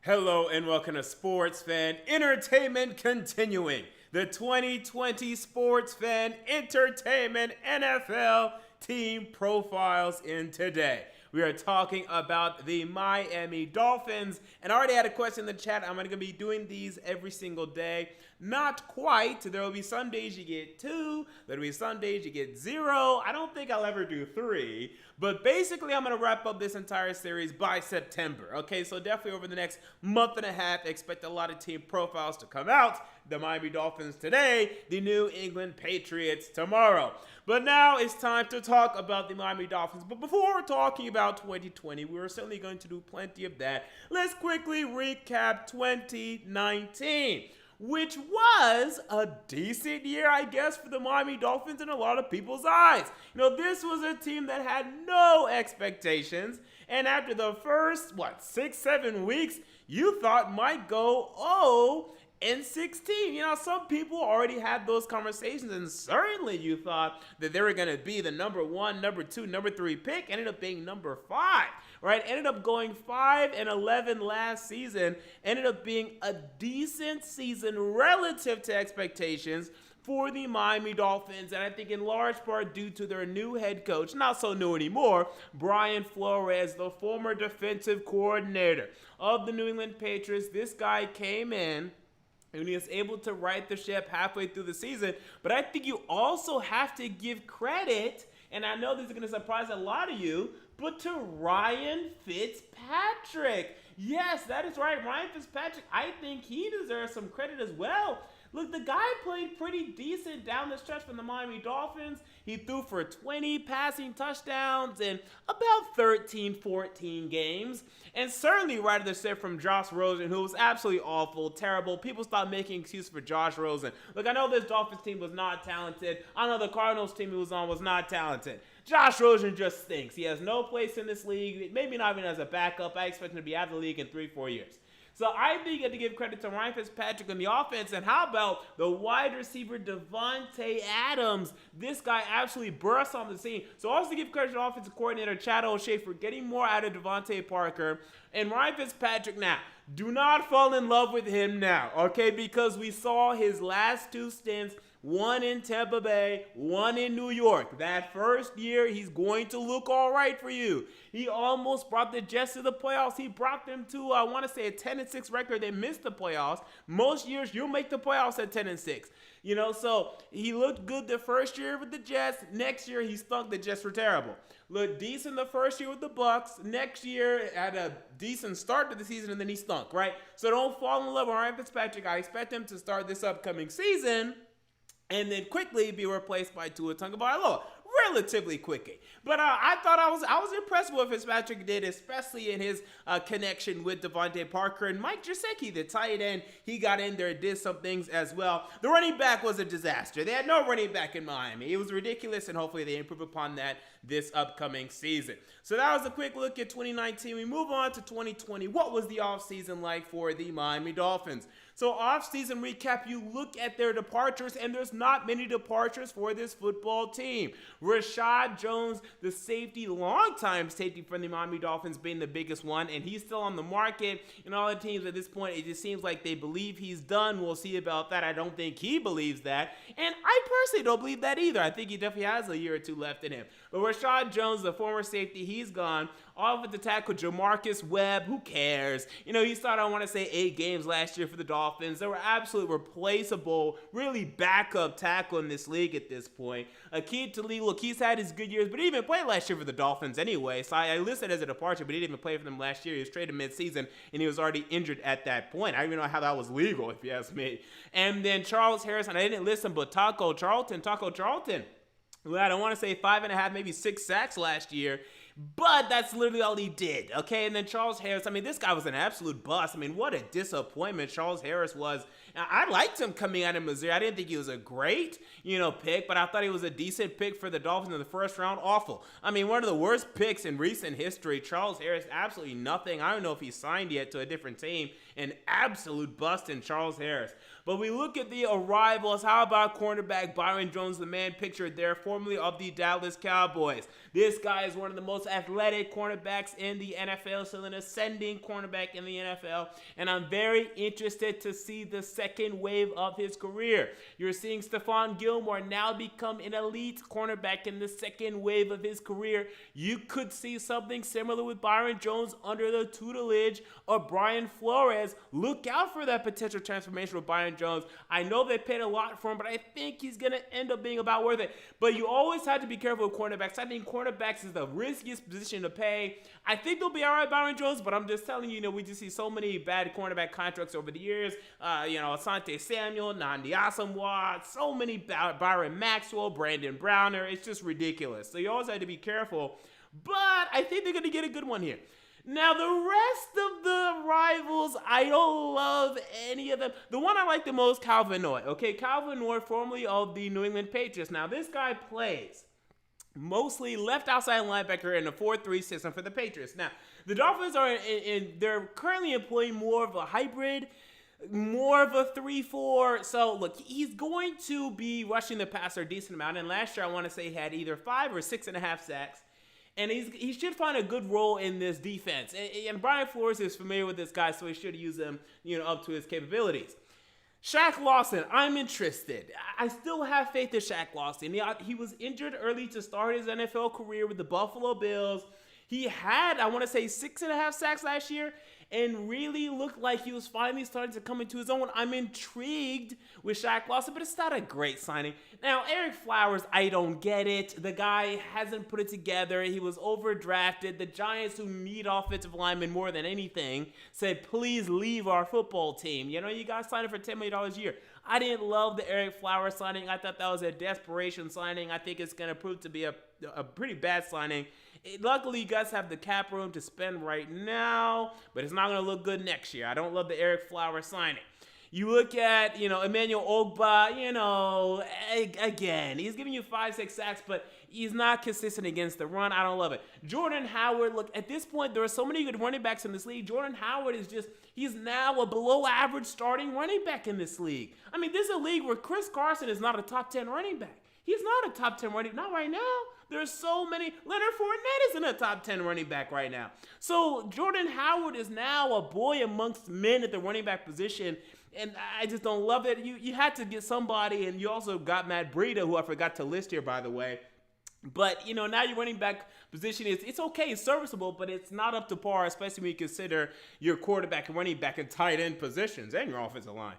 Hello and welcome to Sports Fan Entertainment continuing. The 2020 Sports Fan Entertainment NFL team profiles in today. We are talking about the Miami Dolphins, and I already had a question in the chat. I'm going to be doing these every single day. Not quite. There will be some days you get 2. There will be some days you get 0. I don't think I'll ever do 3. But basically, I'm going to wrap up this entire series by September. Okay, so definitely over the next month and a half, expect a lot of team profiles to come out. The Miami Dolphins today, the New England Patriots tomorrow. But now it's time to talk about the Miami Dolphins. But before talking about 2020, we're certainly going to do plenty of that. Let's quickly recap 2019. Which was a decent year, I guess, for the Miami Dolphins in a lot of people's eyes. This was a team that had no expectations, and after the first, 6-7 weeks, you thought might go 0-16. Some people already had those conversations, and certainly you thought that they were going to be the number 1, number 2, number 3 pick, ended up being number 5. Right, ended up going 5-11 last season, ended up being a decent season relative to expectations for the Miami Dolphins, and I think in large part due to their new head coach, not so new anymore, Brian Flores, the former defensive coordinator of the New England Patriots. This guy came in and he was able to right the ship halfway through the season, but I think you also have to give credit, and I know this is going to surprise a lot of you, but to Ryan Fitzpatrick. Yes, that is right. Ryan Fitzpatrick, I think he deserves some credit as well. Look, the guy played pretty decent down the stretch for the Miami Dolphins. He threw for 20 passing touchdowns in about 13, 14 games. And certainly right at the step from Josh Rosen, who was absolutely awful, terrible. People stopped making excuses for Josh Rosen. Look, I know this Dolphins team was not talented. I know the Cardinals team he was on was not talented. Josh Rosen just stinks. He has no place in this league, maybe not even as a backup. I expect him to be out of the league in 3-4 years. So I think you have to give credit to Ryan Fitzpatrick on the offense. And how about the wide receiver Devontae Adams? This guy absolutely burst on the scene. So also give credit to the offensive coordinator Chad O'Shea for getting more out of Devontae Parker. And Ryan Fitzpatrick now, do not fall in love with him now, okay? Because we saw his last 2 stints, one in Tampa Bay, one in New York. That first year, he's going to look all right for you. He almost brought the Jets to the playoffs. He brought them to, I want to say, a 10-6 record. They missed the playoffs. Most years, you'll make the playoffs at 10-6. So he looked good the first year with the Jets. Next year, he stunk. The Jets were terrible. Looked decent the first year with the Bucs. Next year, had a decent start to the season, and then he stunk, right? So don't fall in love with Ryan Fitzpatrick. I expect him to start this upcoming season and then quickly be replaced by Tua Tagovailoa. Relatively quickly. But I thought I was impressed with what Fitzpatrick did, especially in his connection with Devontae Parker and Mike Gesicki, the tight end. He got in there, did some things as well. The running back was a disaster. They had no running back in Miami. It was ridiculous, and hopefully they improve upon that this upcoming season. So that was a quick look at 2019. We move on to 2020. What was the offseason like for the Miami Dolphins? So offseason recap, you look at their departures, and there's not many departures for this football team. Rashad Jones, the safety, longtime safety for the Miami Dolphins, being the biggest one, and he's still on the market. And all the teams at this point, it just seems like they believe he's done. We'll see about that. I don't think he believes that, and I personally don't believe that either. I think he definitely has a year or 2 left in him. But Rashad Jones, the former safety, he's gone. Offensive tackle Jamarcus Webb, who cares? He started, I want to say, 8 games last year for the Dolphins. They were absolutely replaceable, really backup tackle in this league at this point. Akeem Talib, look, he's had his good years, but he didn't even play last year for the Dolphins anyway. So I listed it as a departure, but he didn't even play for them last year. He was traded mid-season, and he was already injured at that point. I don't even know how that was legal, if you ask me. And then Charles Harrison, I didn't list him, but Taco Charlton. Well, I don't want to say 5.5, maybe 6 sacks last year. But that's literally all he did, okay? And then Charles Harris, this guy was an absolute bust. What a disappointment Charles Harris was. Now, I liked him coming out of Missouri. I didn't think he was a great, pick, but I thought he was a decent pick for the Dolphins in the first round. Awful. One of the worst picks in recent history. Charles Harris, absolutely nothing. I don't know if he signed yet to a different team. An absolute bust in Charles Harris. But we look at the arrivals. How about cornerback Byron Jones, the man pictured there, formerly of the Dallas Cowboys? This guy is one of the most athletic cornerbacks in the NFL, still an ascending cornerback in the NFL, and I'm very interested to see the second wave of his career. You're seeing Stephon Gilmore now become an elite cornerback in the second wave of his career. You could see something similar with Byron Jones under the tutelage of Brian Flores. Look out for that potential transformation with Byron Jones. I know they paid a lot for him, but I think he's going to end up being about worth it. But you always have to be careful with cornerbacks. I think cornerbacks is the riskiest position to pay. I think they'll be all right, Byron Jones, but I'm just telling you, we just see so many bad cornerback contracts over the years. Asante Samuel, Nnamdi Asomugha, so many Byron Maxwell, Brandon Browner. It's just ridiculous. So you always have to be careful. But I think they're going to get a good one here. Now, the rest of the rivals, I don't love any of them. The one I like the most, Calvin Noy. Okay, Calvin Noy, formerly of the New England Patriots. Now, this guy plays mostly left outside linebacker in a 4-3 system for the Patriots. Now, the Dolphins are they're currently employing more of a hybrid, more of a 3-4. So, look, he's going to be rushing the passer a decent amount. And last year, I want to say he had either 5 or 6.5 sacks. And he should find a good role in this defense. And Brian Flores is familiar with this guy, so he should use him, up to his capabilities. Shaq Lawson, I'm interested. I still have faith in Shaq Lawson. He was injured early to start his NFL career with the Buffalo Bills. He had, I want to say, 6.5 sacks last year and really looked like he was finally starting to come into his own. I'm intrigued with Shaq Lawson, but it's not a great signing. Now, Eric Flowers, I don't get it. The guy hasn't put it together. He was overdrafted. The Giants, who need offensive linemen more than anything, said, please leave our football team. You got to sign him for $10 million a year. I didn't love the Eric Flowers signing. I thought that was a desperation signing. I think it's going to prove to be a pretty bad signing. Luckily, you guys have the cap room to spend right now, but it's not going to look good next year. I don't love the Eric Flowers signing. You look at, Emmanuel Ogbah, again, he's giving you 5-6 sacks, but he's not consistent against the run. I don't love it. Jordan Howard, look, at this point, there are so many good running backs in this league. Jordan Howard he's now a below average starting running back in this league. I mean, this is a league where Chris Carson is not a top 10 running back. He's not a top 10 running, not right now. There's so many. Leonard Fournette isn't a top 10 running back right now. So Jordan Howard is now a boy amongst men at the running back position, and I just don't love it. You had to get somebody, and you also got Matt Breida, who I forgot to list here, by the way. But, now your running back position it's okay, it's serviceable, but it's not up to par, especially when you consider your quarterback and running back and tight end positions and your offensive line.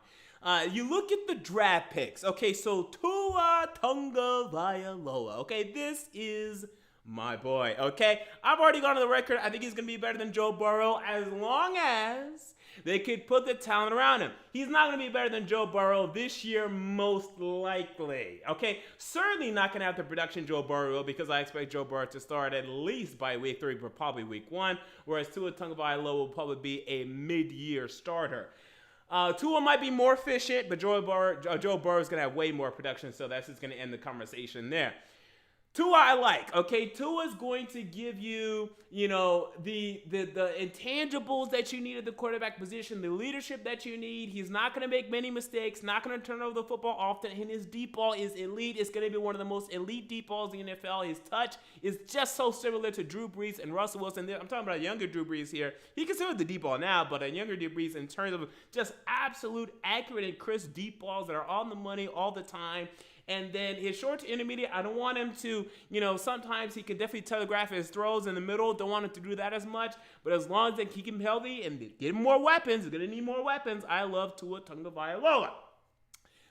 You look at the draft picks. Okay, so Tua Tagovailoa. Okay, this is my boy. Okay, I've already gone on the record. I think he's going to be better than Joe Burrow as long as they could put the talent around him. He's not going to be better than Joe Burrow this year, most likely. Okay, certainly not going to have the production Joe Burrow will, because I expect Joe Burrow to start at least by week 3, but probably week 1, whereas Tua Tagovailoa will probably be a mid-year starter. Tua might be more efficient, but Joe Burrow is going to have way more production, so that's just going to end the conversation there. Tua I like, okay? Tua is going to give you, the intangibles that you need at the quarterback position, the leadership that you need. He's not going to make many mistakes, not going to turn over the football often, and his deep ball is elite. It's going to be one of the most elite deep balls in the NFL. His touch is just so similar to Drew Brees and Russell Wilson. I'm talking about a younger Drew Brees here. He can still have the deep ball now, but a younger Drew Brees in terms of just absolute accurate and crisp deep balls that are on the money all the time. And then his short to intermediate, I don't want him to, sometimes he can definitely telegraph his throws in the middle. Don't want him to do that as much. But as long as they keep him healthy and get him more weapons, he's going to need more weapons. I love Tua Tagovailoa.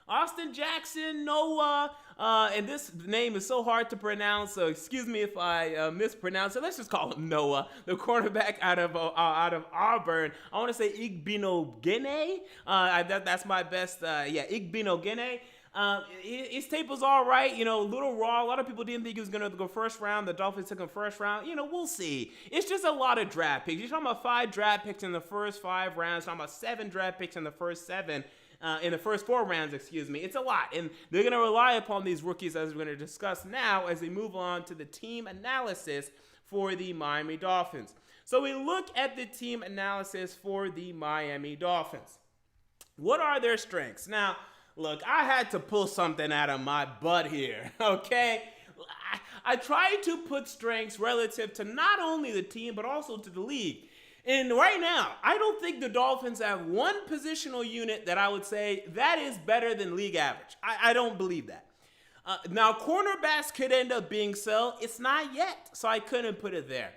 Austin Jackson, Noah, and this name is so hard to pronounce, so excuse me if I mispronounce it. Let's just call him Noah, the quarterback out of Auburn. I want to say Igbinoghene. That's my best. Igbinoghene. His tape was all right, a little raw. A lot of people didn't think he was going to go first round. The Dolphins took him first round. We'll see. It's just a lot of draft picks. You're talking about 5 draft picks in the first 5 rounds. You're talking about 7 draft picks in the first 7. In the first 4 rounds, It's a lot. And they're going to rely upon these rookies, as we're going to discuss now, as we move on to the team analysis for the Miami Dolphins. So we look at the team analysis for the Miami Dolphins. What are their strengths? Now, look, I had to pull something out of my butt here, okay? I tried to put strengths relative to not only the team, but also to the league. And right now, I don't think the Dolphins have one positional unit that I would say that is better than league average. I don't believe that. Now, cornerbacks could end up being so. It's not yet, so I couldn't put it there.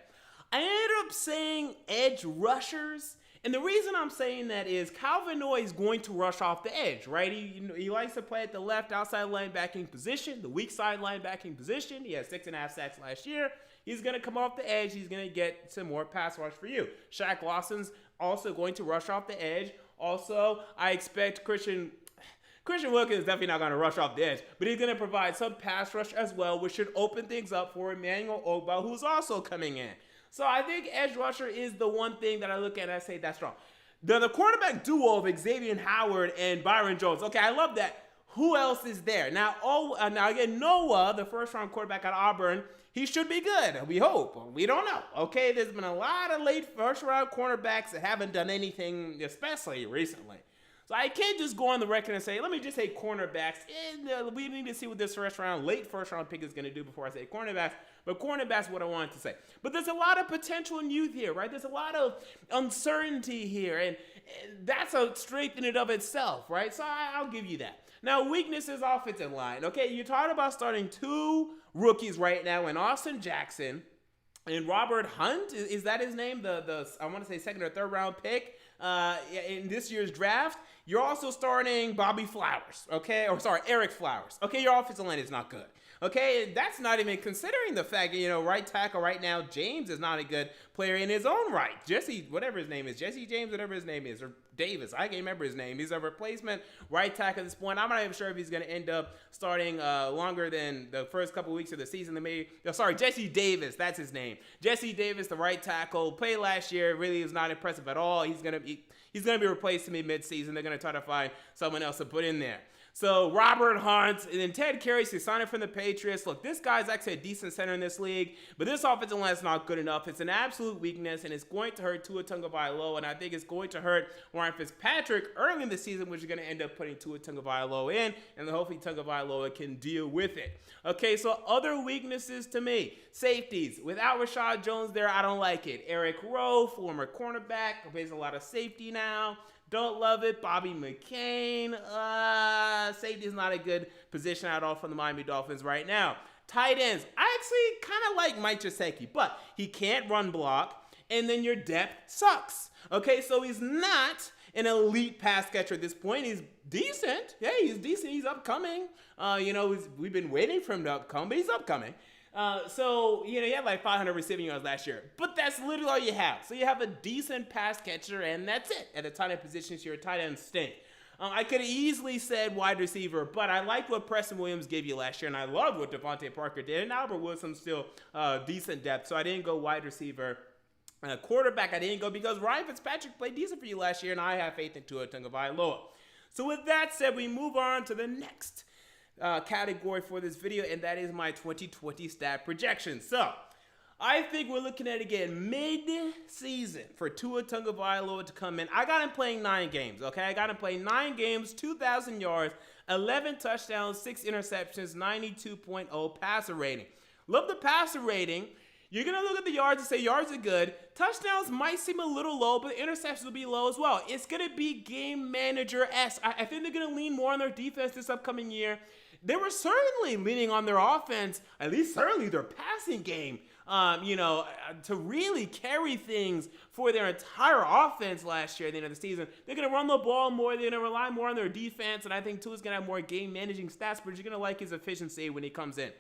I ended up saying edge rushers. And the reason I'm saying that is Calvin Noy is going to rush off the edge, right? He likes to play at the left outside linebacking position, the weak side linebacking position. He had 6.5 sacks last year. He's going to come off the edge. He's going to get some more pass rush for you. Shaq Lawson's also going to rush off the edge. Also, I expect Christian Wilkins is definitely not going to rush off the edge, but he's going to provide some pass rush as well, which should open things up for Emmanuel Ogbah, who's also coming in. So I think edge rusher is the one thing that I look at and I say that's strong. The quarterback duo of Xavier Howard and Byron Jones. Okay, I love that. Who else is there? Now again, Noah, the first-round quarterback at Auburn, he should be good. We hope. We don't know. Okay, there's been a lot of late first-round cornerbacks that haven't done anything, especially recently. So I can't just go on the record and say, let me just say cornerbacks. We need to see what this late first-round pick is going to do before I say cornerbacks. But cornerbacks is what I wanted to say. But there's a lot of potential in youth here, right? There's a lot of uncertainty here, and that's a strength in and of itself, right? So I'll give you that. Now, weaknesses offensive line. Okay, you're talking about starting two rookies right now in Austin Jackson and Robert Hunt. Is that his name? The I want to say second or third round pick in this year's draft. You're also starting Bobby Flowers, okay? Eric Flowers. Okay, your offensive line is not good. Okay, that's not even considering the fact that, right tackle right now, James is not a good player in his own right. Jesse James, whatever his name is, or Davis, I can't remember his name. He's a replacement right tackle at this point. I'm not even sure if he's going to end up starting longer than the first couple weeks of the season. Jesse Davis, that's his name. Jesse Davis, the right tackle, played last year, really is not impressive at all. He's going to be replaced to me mid-season. They're going to try to find someone else to put in there. So Robert Hunt, and then Ted Carey, he signed from the Patriots. Look, this guy's actually a decent center in this league, but this offensive line is not good enough. It's an absolute weakness, and it's going to hurt Tua Tagovailoa, and I think it's going to hurt Ryan Fitzpatrick early in the season, which is going to end up putting Tua Tagovailoa in, and then hopefully Tagovailoa can deal with it. Okay, so other weaknesses to me. Safeties. Without Rashad Jones there, I don't like it. Eric Rowe, former cornerback, plays a lot of safety now. Don't love it. Bobby McCain. Safety is not a good position at all for the Miami Dolphins right now. Tight ends. I actually kind of like Mike Gesicki, but he can't run block, and then your depth sucks. Okay, so he's not an elite pass catcher at this point. He's decent. Yeah, he's decent. He's upcoming. We've been waiting for him to come, but he's upcoming. He had like 500 receiving yards last year, but that's literally all you have. So you have a decent pass catcher, and that's it. At the tight end positions, your tight end stink. I could have easily said wide receiver, but I liked what Preston Williams gave you last year, and I loved what Devontae Parker did, and Albert Wilson's still decent depth, so I didn't go wide receiver. Quarterback, I didn't go because Ryan Fitzpatrick played decent for you last year, and I have faith in Tua Tagovailoa. So with that said, we move on to the next category for this video, and that is my 2020 stat projection. So I think we're looking at, again, mid-season for Tua Tagovailoa to come in. I got him playing 9 games, okay? I got him playing 9 games, 2,000 yards, 11 touchdowns, 6 interceptions, 92.0 passer rating. Love the passer rating. You're going to look at the yards and say yards are good. Touchdowns might seem a little low, but interceptions will be low as well. It's going to be game manager-esque. I think they're going to lean more on their defense this upcoming year. They were certainly leaning on their offense, at least certainly their passing game, to really carry things for their entire offense last year at the end of the season. They're going to run the ball more. They're going to rely more on their defense, and I think Tua's going to have more game-managing stats, but you're going to like his efficiency when he comes in.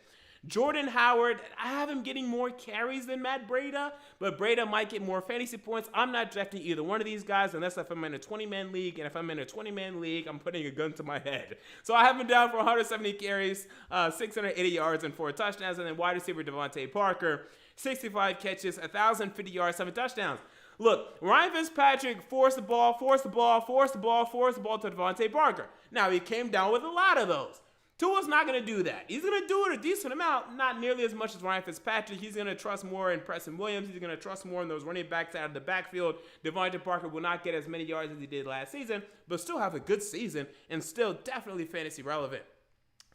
Jordan Howard, I have him getting more carries than Matt Breida, but Breida might get more fantasy points. I'm not drafting either one of these guys unless if I'm in a 20-man league, and if I'm in a 20-man league, I'm putting a gun to my head. So I have him down for 170 carries, 680 yards, and 4 touchdowns, and then wide receiver Devontae Parker, 65 catches, 1,050 yards, 7 touchdowns. Look, Ryan Fitzpatrick forced the ball to Devontae Parker. Now, he came down with a lot of those. Tua's not going to do that. He's going to do it a decent amount, not nearly as much as Ryan Fitzpatrick. He's going to trust more in Preston Williams. He's going to trust more in those running backs out of the backfield. Devontae Parker will not get as many yards as he did last season, but still have a good season and still definitely fantasy relevant.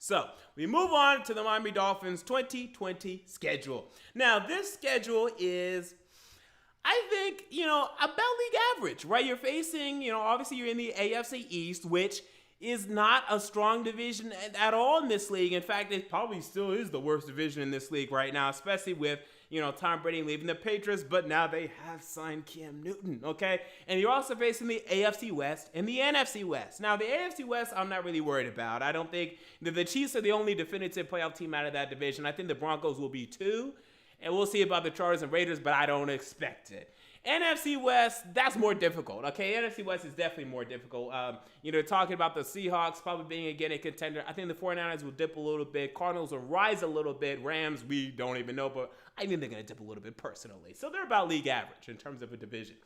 So, we move on to the Miami Dolphins 2020 schedule. Now, this schedule is, I think, about league average, right? You're facing, obviously you're in the AFC East, which is not a strong division at all in this league. In fact, it probably still is the worst division in this league right now, especially with, Tom Brady leaving the Patriots, but now they have signed Cam Newton, okay? And you're also facing the AFC West and the NFC West. Now, the AFC West, I'm not really worried about. I don't think that the Chiefs are the only definitive playoff team out of that division. I think the Broncos will be too, and we'll see about the Chargers and Raiders, but I don't expect it. NFC West, that's more difficult, okay? NFC West is definitely more difficult. Talking about the Seahawks probably being, again, a contender. I think the 49ers will dip a little bit. Cardinals will rise a little bit. Rams, we don't even know, but I think they're going to dip a little bit personally. So they're about league average in terms of a division.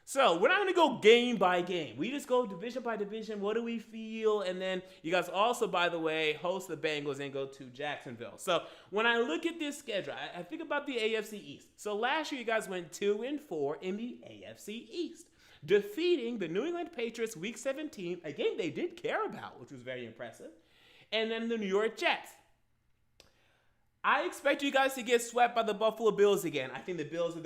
So we're not going to go game by game. We just go division by division. What do we feel? And then you guys also, by the way, host the Bengals and go to Jacksonville. So when I look at this schedule, I think about the AFC East. So last year you guys went 2-4 in the AFC East, defeating the New England Patriots week 17, a game they did care about, which was very impressive, and then the New York Jets. I expect you guys to get swept by the Buffalo Bills again. I think the Bills are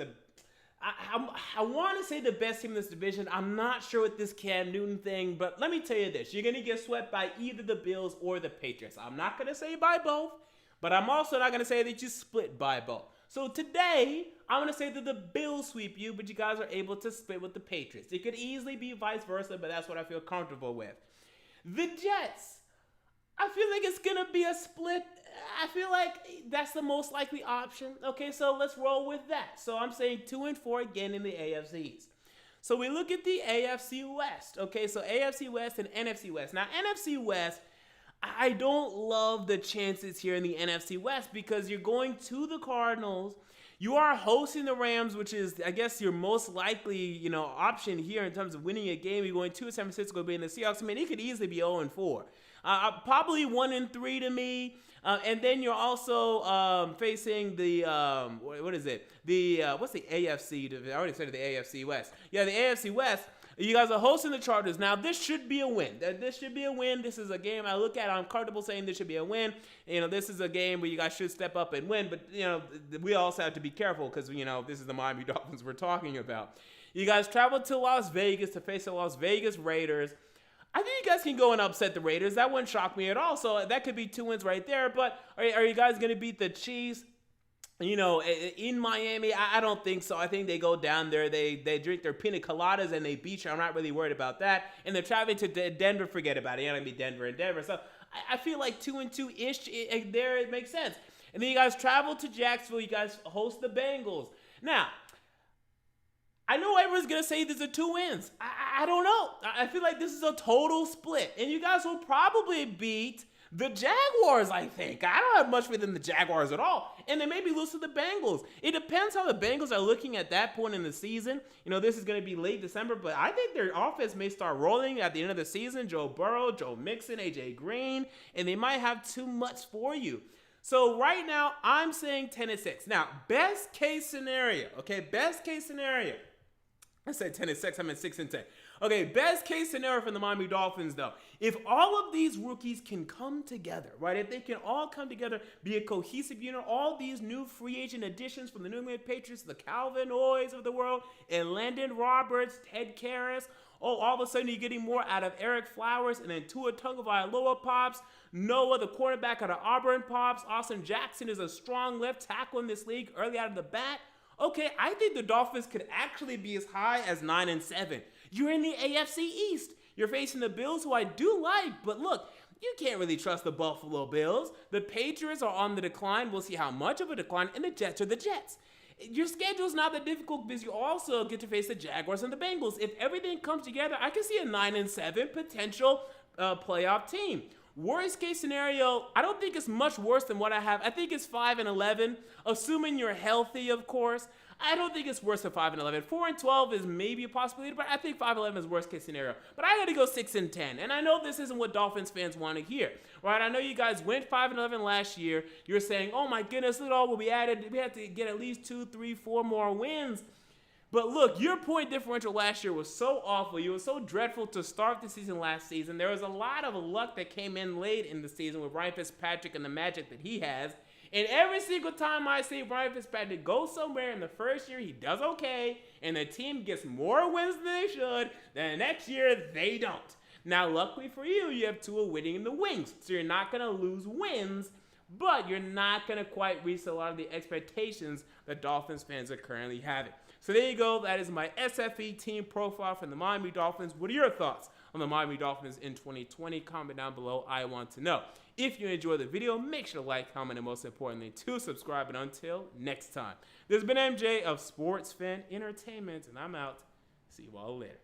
I want to say the best team in this division. I'm not sure with this Cam Newton thing, but let me tell you this. You're going to get swept by either the Bills or the Patriots. I'm not going to say by both, but I'm also not going to say that you split by both. So today, I'm going to say that the Bills sweep you, but you guys are able to split with the Patriots. It could easily be vice versa, but that's what I feel comfortable with. The Jets, I feel like it's going to be a split. I feel like that's the most likely option. Okay, so let's roll with that. So I'm saying 2-4 again in the AFC East. So we look at the AFC West. Okay, so AFC West and NFC West. Now, NFC West, I don't love the chances here in the NFC West because you're going to the Cardinals. You are hosting the Rams, which is, I guess, your most likely, option here in terms of winning a game. You're going to San Francisco, being the Seahawks. I mean, it could easily be 0-4. Probably 1-3 to me. And then you're also facing the, what is it? What's the AFC? I already said the AFC West. Yeah, the AFC West. You guys are hosting the Chargers. Now, this should be a win. This should be a win. This is a game I look at. I'm comfortable saying this should be a win. This is a game where you guys should step up and win. But, we also have to be careful because, this is the Miami Dolphins we're talking about. You guys travel to Las Vegas to face the Las Vegas Raiders. I think you guys can go and upset the Raiders. That wouldn't shock me at all. So that could be 2 wins right there. But are you guys going to beat the Chiefs? In Miami, I don't think so. I think they go down there, they drink their pina coladas, and they beat you. I'm not really worried about that. And they're traveling to Denver. Forget about it. It's going to be Denver and Denver. So I feel like 2-2-ish there. It makes sense. And then you guys travel to Jacksonville. You guys host the Bengals. Now, I know everyone's going to say these are 2 wins. I don't know. I feel like this is a total split. And you guys will probably beat the Jaguars, I think. I don't have much faith in the Jaguars at all. And they maybe lose to the Bengals. It depends how the Bengals are looking at that point in the season. This is going to be late December, but I think their offense may start rolling at the end of the season. Joe Burrow, Joe Mixon, AJ Green, and they might have too much for you. So right now, I'm saying 10-6. Now, best case scenario, okay? Best case scenario. I said 10-6, I meant 6-10. Okay, best case scenario for the Miami Dolphins, though. If all of these rookies can come together, right? If they can all come together, be a cohesive unit, all these new free agent additions from the New England Patriots, the Calvin Oyes of the world, and Landon Roberts, Ted Karras. Oh, all of a sudden you're getting more out of Eric Flowers, and then Tua Tagovailoa pops. Noah, the quarterback out of Auburn, pops. Austin Jackson is a strong left tackle in this league early out of the bat. Okay, I think the Dolphins could actually be as high as 9-7. You're in the AFC East. You're facing the Bills, who I do like, but look, you can't really trust the Buffalo Bills. The Patriots are on the decline. We'll see how much of a decline, and the Jets are the Jets. Your schedule's not that difficult because you also get to face the Jaguars and the Bengals. If everything comes together, I can see a 9-7 potential playoff team. Worst case scenario, I don't think it's much worse than what I have. I think it's 5-11, assuming you're healthy, of course. I don't think it's worse than 5-11. 4-12 is maybe a possibility, but I think 5-11 is worst case scenario. But I got to go 6-10, and I know this isn't what Dolphins fans want to hear, right? I know you guys went 5-11 last year. You're saying, "Oh my goodness, look at all what we added. We had to get at least 2, 3, 4 more wins." But look, your point differential last year was so awful. You were so dreadful to start the season last season. There was a lot of luck that came in late in the season with Ryan Fitzpatrick and the magic that he has. And every single time I see Ryan Fitzpatrick go somewhere in the first year, he does okay, and the team gets more wins than they should. Then the next year, they don't. Now, luckily for you, you have Tua winning in the wings, so you're not going to lose wins, but you're not going to quite reach a lot of the expectations that Dolphins fans are currently having. So there you go. That is my SFE team profile from the Miami Dolphins. What are your thoughts on the Miami Dolphins in 2020? Comment down below. I want to know. If you enjoyed the video, make sure to like, comment, and most importantly, to subscribe. And until next time, this has been MJ of Sports Fan Entertainment, and I'm out. See you all later.